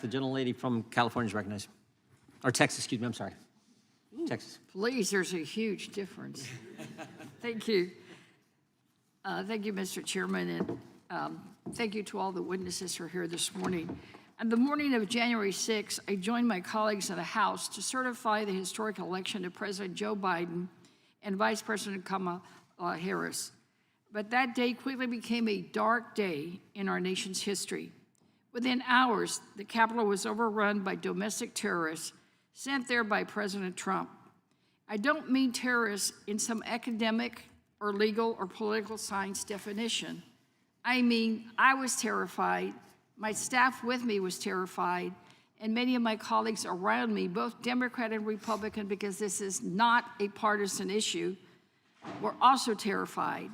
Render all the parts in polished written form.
The gentlelady from California is recognized. Or Texas, excuse me, I'm sorry. Texas. Please, there's a huge difference. Thank you. Thank you, Mr. Chairman, and thank you to all the witnesses who are here this morning. On the morning of January 6th, I joined my colleagues in the House to certify the historic election of President Joe Biden and Vice President Kamala Harris. But that day quickly became a dark day in our nation's history. Within hours, the Capitol was overrun by domestic terrorists sent there by President Trump. I don't mean terrorists in some academic or legal or political science definition. I mean, I was terrified, my staff with me was terrified, and many of my colleagues around me, both Democrat and Republican, because this is not a partisan issue, were also terrified.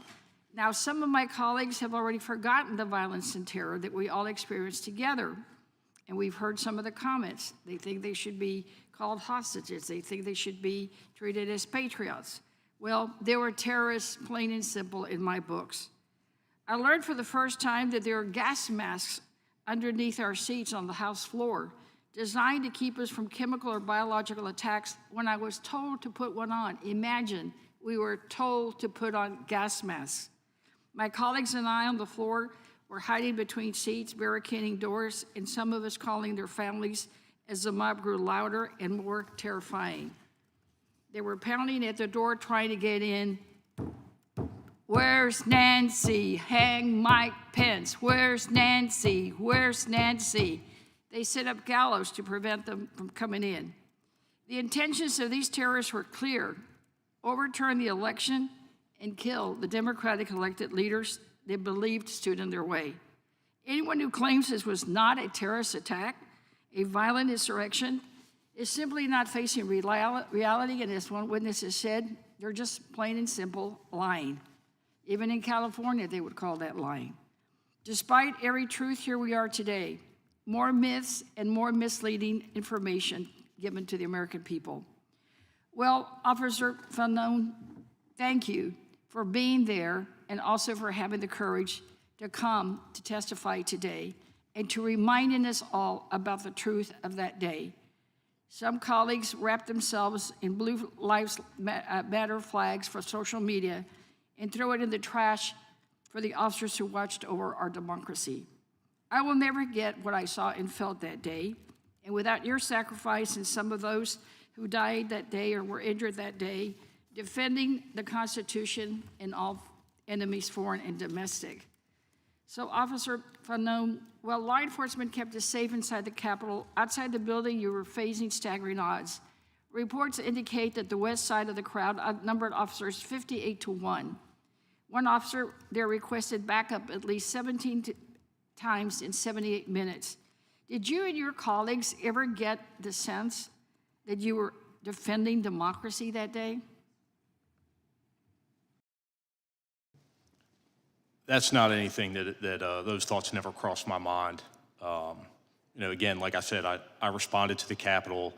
Now, some of my colleagues have already forgotten the violence and terror that we all experienced together. And we've heard some of the comments. They think they should be called hostages. They think they should be treated as patriots. Well, there were terrorists, plain and simple, in my books. I learned for the first time that there are gas masks underneath our seats on the House floor, designed to keep us from chemical or biological attacks when I was told to put one on. Imagine, we were told to put on gas masks. My colleagues and I on the floor were hiding between seats, barricading doors, and some of us calling their families as the mob grew louder and more terrifying. They were pounding at the door trying to get in. Where's Nancy? Hang Mike Pence. Where's Nancy? Where's Nancy? They set up gallows to prevent them from coming in. The intentions of these terrorists were clear: overturn the election and kill the Democratic elected leaders they believed stood in their way. Anyone who claims this was not a terrorist attack, a violent insurrection, is simply not facing reality, and as one witness has said, they're just plain and simple lying. Even in California, they would call that lying. Despite every truth, here we are today. More myths and more misleading information given to the American people. Well, Officer Fanone, thank you for being there and also for having the courage to come to testify today and to reminding us all about the truth of that day. Some colleagues wrapped themselves in Blue Lives Matter flags for social media and throw it in the trash for the officers who watched over our democracy. I will never forget what I saw and felt that day, and without your sacrifice and some of those who died that day or were injured that day, defending the Constitution and all enemies, foreign and domestic. So, Officer Fanone, while law enforcement kept us safe inside the Capitol, outside the building you were facing staggering odds. Reports indicate that the west side of the crowd outnumbered officers 58-1. One officer there requested backup at least 17 times in 78 minutes. Did you and your colleagues ever get the sense that you were defending democracy that day? That's not anything that those thoughts never crossed my mind. Again, like I said, I responded to the Capitol,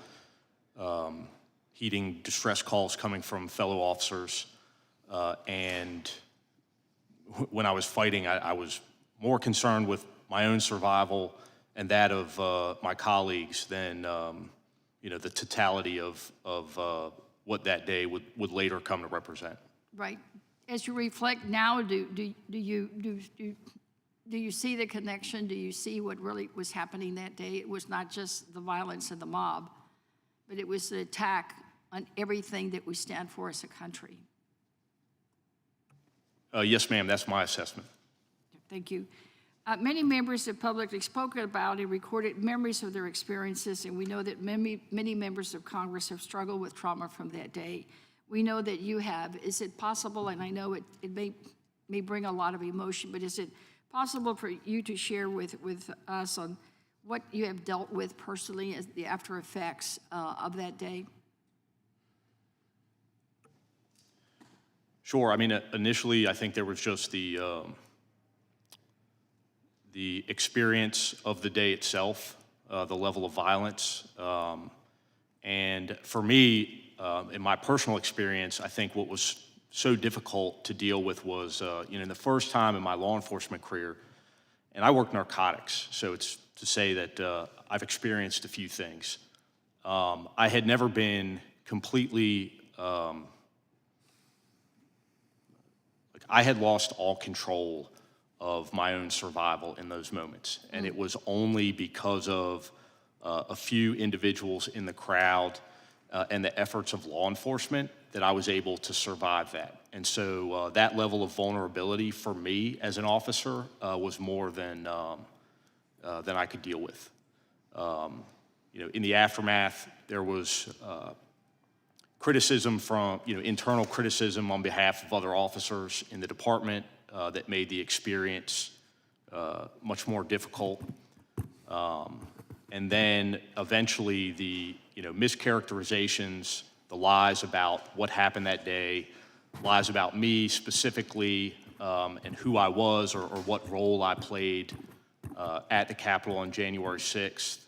heeding distress calls coming from fellow officers, and when I was fighting, I was more concerned with my own survival and that of my colleagues than the totality of what that day would later come to represent. Right. As you reflect now, do you see the connection? Do you see what really was happening that day? It was not just the violence of the mob, but it was the attack on everything that we stand for as a country. Yes, ma'am, that's my assessment. Thank you. Many members have publicly spoken about and recorded memories of their experiences, and we know that many members of Congress have struggled with trauma from that day. We know that you have. Is it possible, and I know it may bring a lot of emotion, but is it possible for you to share with us on what you have dealt with personally as the after effects of that day? Sure. I mean, initially, I think there was just the experience of the day itself, the level of violence, and for me, in my personal experience, I think what was so difficult to deal with was, the first time in my law enforcement career, and I worked narcotics, so it's to say that I've experienced a few things. I had never been completely, I had lost all control of my own survival in those moments. And it was only because of a few individuals in the crowd and the efforts of law enforcement that I was able to survive that. And so that level of vulnerability for me as an officer was more than I could deal with. You know, in the aftermath, there was criticism from, you know, internal criticism on behalf of other officers in the department that made the experience much more difficult. And then eventually the, you know, mischaracterizations, the lies about what happened that day, lies about me specifically, and who I was or what role I played at the Capitol on January 6th,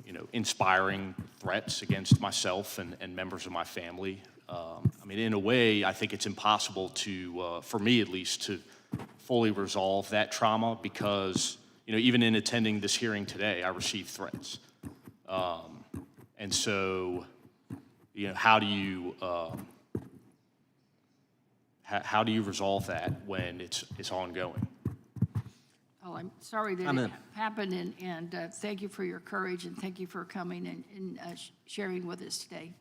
you know, inspiring threats against myself and members of my family. I mean, in a way, I think it's impossible to, for me at least, to fully resolve that trauma because, you know, even in attending this hearing today, I received threats. And so, you know, how do you resolve that when it's ongoing? Well, I'm sorry that it happened, and thank you for your courage, and thank you for coming and sharing with us today.